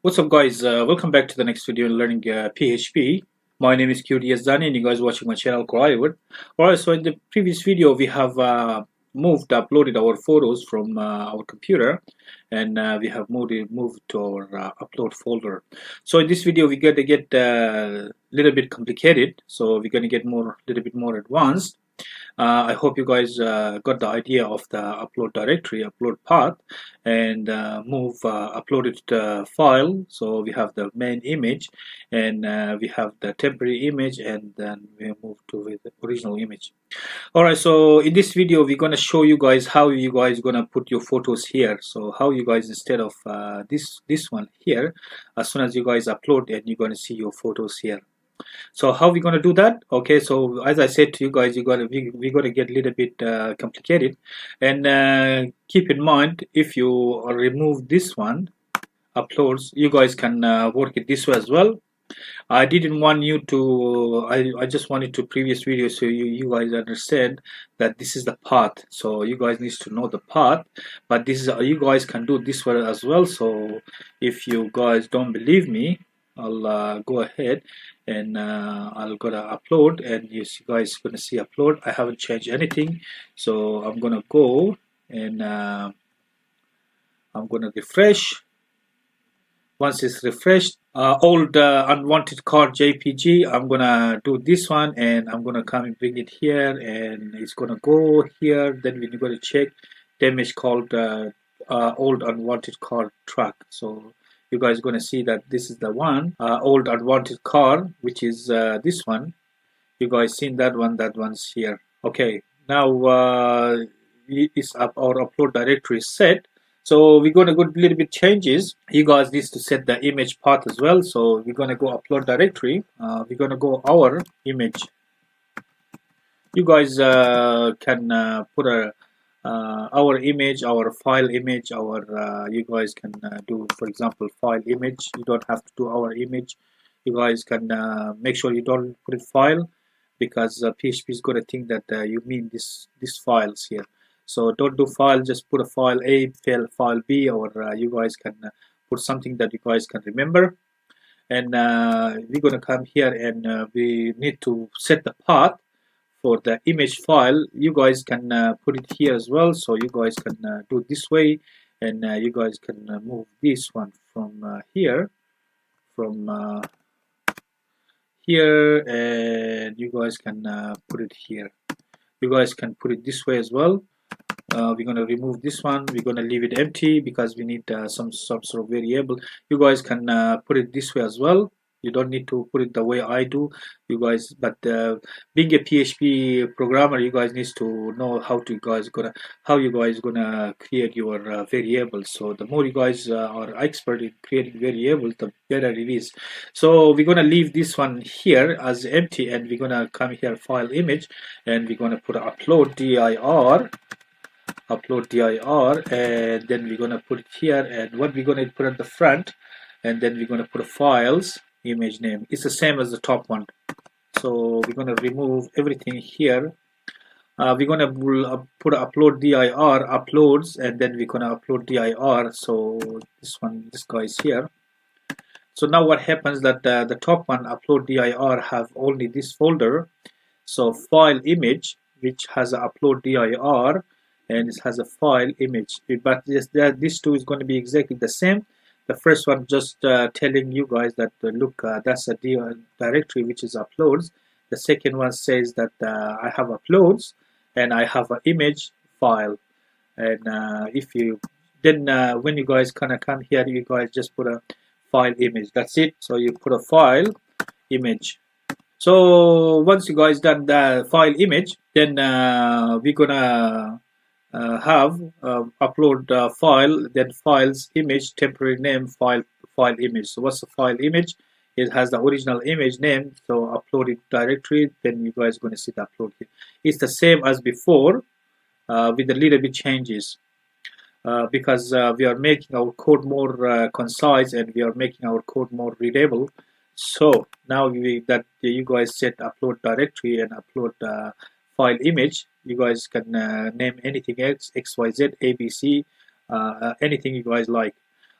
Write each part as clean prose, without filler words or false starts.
What's up, guys? Welcome back to the next video in learning PHP. My name is QDS Dani and you guys watching my channel Alright, so in the previous video we have uploaded our photos from our computer, and we have moved to our upload folder. So in this video we're going to get a little bit complicated, so we're going to get little bit more advanced. I hope you guys got the idea of the upload directory, upload path, and uploaded file. So we have the main image, and we have the temporary image, and then we move to the original image. Alright, so in this video we're gonna show you guys how you guys gonna put your photos here. So how you guys, instead of this one here, as soon as you guys upload it, you're gonna see your photos here. So how we going to do that? Okay, so as I said to you guys, we're going to get a little bit complicated, and keep in mind, if you remove this one uploads, you guys can work it this way as well. I didn't want you to, I just wanted to previous video so you guys understand that this is the path. So you guys need to know the path, but this is you guys can do this way as well. So if you guys don't believe me, I'll go ahead and I'll gonna upload, and you guys gonna see upload. I haven't changed anything, so I'm gonna go and I'm gonna refresh. Once it's refreshed, old unwanted card JPG, I'm gonna do this one, and I'm gonna come and bring it here, and it's gonna go here. Then we're gonna check the image called old unwanted card track. So you guys are going to see that this is the one, old unwanted car, which is this one. You guys seen that one? That one's here. Okay, now it's up, our upload directory is set. So we're going to go a little bit changes. You guys need to set the image path as well. So we're going to go upload directory. We're going to go our image. You guys can put our image, our file image, our you guys can do, for example, file image. You don't have to do our image. You guys can make sure you don't put it file, because PHP is going to think that you mean this files here. So don't do file, just put a file A, file B, or you guys can put something that you guys can remember. And we're going to come here, and we need to set the path for the image file. You guys can put it here as well, so you guys can do it this way, and you guys can move this one from here, here, and you guys can put it here. You guys can put it this way as well. We're going to remove this one. We're going to leave it empty because we need some sort of variable. You guys can put it this way as well. You don't need to put it the way I do, you guys, but being a PHP programmer, you guys need to know how you guys gonna create your variables. So the more you guys are expert in creating variables, the better it is. So we're gonna leave this one here as empty, and we're gonna come here, file image, and we're gonna put upload dir, and then we're gonna put it here, and what we're gonna put at the front, and then we're gonna put a files image name. It's the same as the top one. So we're gonna remove everything here. We're gonna put upload dir uploads, and then we're gonna upload dir. So this guy is here. So now what happens that the top one, upload dir, have only this folder. So file image, which has a upload dir, and it has a file image, but these two is going to be exactly the same. The first one just telling you guys that look, that's a directory which is uploads. The second one says that I have uploads and I have an image file. And if you then when you guys kind of come here, you guys just put a file image. That's it. So you put a file image. So once you guys done the file image, then we're gonna have upload file, then files image, temporary name, file image. So what's the file image? It has the original image name, so uploaded directory. Then you guys going to see the upload here. It's the same as before with a little bit changes because we are making our code more concise, and we are making our code more readable. So now that you guys set upload directory and upload file image, you guys can name anything else, XYZ, ABC, anything you guys like.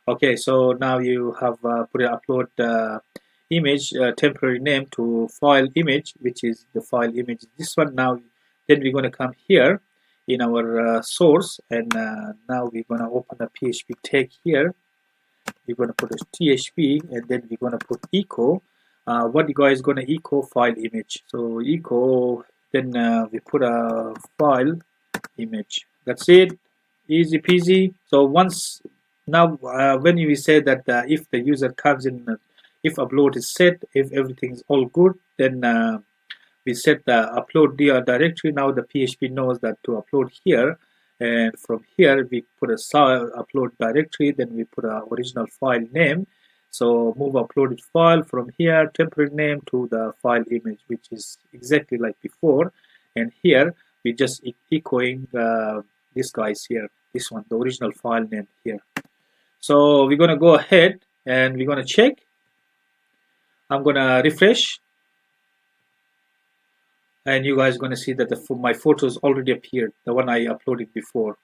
Okay, so now you have put an upload image temporary name to file image, which is the file image this one. Now then we're going to come here in our source, and now we're going to open a PHP tag here. We're going to put a PHP, and then we're going to put echo. What you guys going to echo file image. So echo, then we put a file image. That's it, easy peasy. So once now when we say that if the user comes in, if upload is set, if everything is all good, then we set the upload directory. Now the PHP knows that to upload here, and from here we put a upload directory, then we put a original file name. So move uploaded file from here, temporary name, to the file image, which is exactly like before. And here we just echoing this guys here, this one, the original file name here. So we're gonna go ahead and we're gonna check. I'm gonna refresh, and you guys are gonna see that my photos already appeared, the one I uploaded before.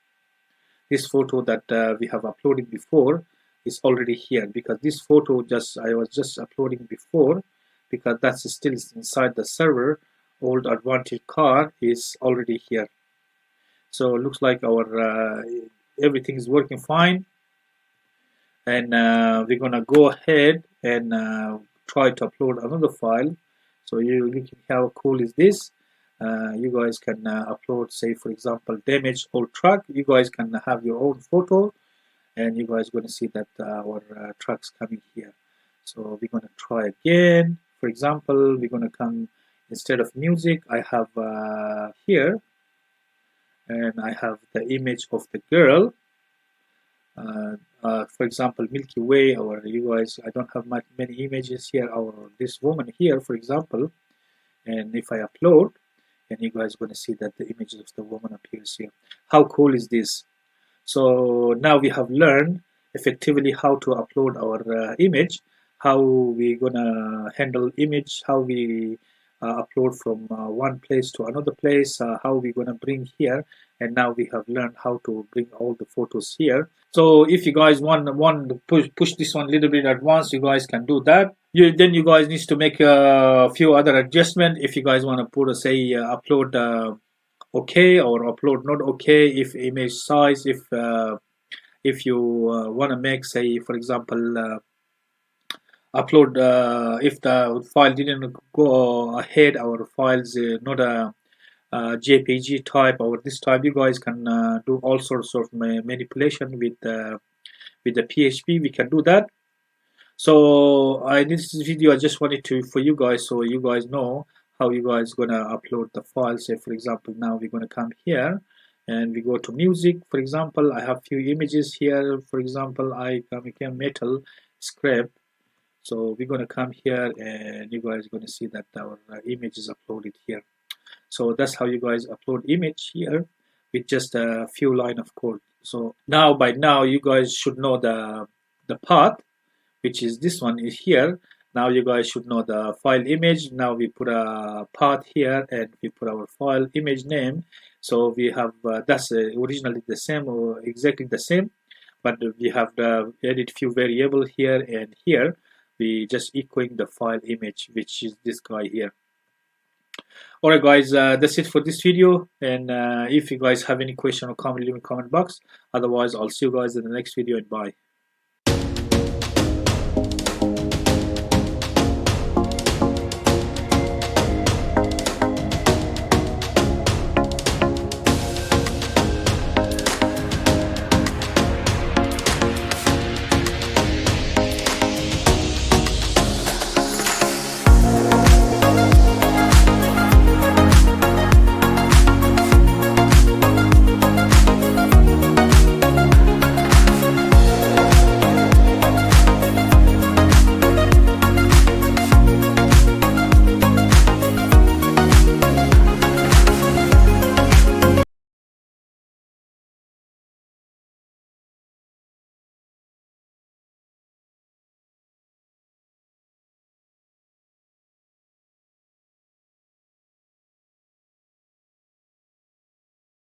This photo that we have uploaded before is already here, because this photo I was just uploading before, because that's still inside the server. Old advantage car is already here. So it looks like our everything is working fine, and we're gonna go ahead and try to upload another file. So you can how cool is this. You guys can upload, say for example, damaged old truck. You guys can have your own photo, and you guys going to see that our truck's coming here. So we're going to try again. For example, we're going to come, instead of music, I have here, and I have the image of the girl. For example, Milky Way, or you guys, I don't have many images here, or this woman here, for example. And if I upload, and you guys are going to see that the image of the woman appears here. How cool is this? So now we have learned effectively how to upload our image, how we gonna handle image, how we upload from one place to another place, how we gonna bring here, and now we have learned how to bring all the photos here. So if you guys want to push this one a little bit advanced, you guys can do that. Then you guys need to make a few other adjustments. If you guys want to put say upload okay, or upload not okay, if image size, if you want to make, say for example, upload if the file didn't go ahead, our files not a JPG type or this type, you guys can do all sorts of manipulation with the PHP. We can do that. So in this video I just wanted to for you guys, so you guys know how you guys gonna upload the file. Say for example, now we're gonna come here and we go to music. For example, I have few images here. For example, I became metal scrap. So we're gonna come here and you guys are gonna see that our image is uploaded here. So that's how you guys upload image here with just a few line of code. So now by now you guys should know the path, which is this one is here. Now you guys should know the file image. Now we put a path here and we put our file image name. So we have that's originally the same or exactly the same, but we have added few variable here and here. We just echoing the file image, which is this guy here. Alright guys, that's it for this video, and if you guys have any question or comment, leave in the comment box. Otherwise I'll see you guys in the next video, and bye.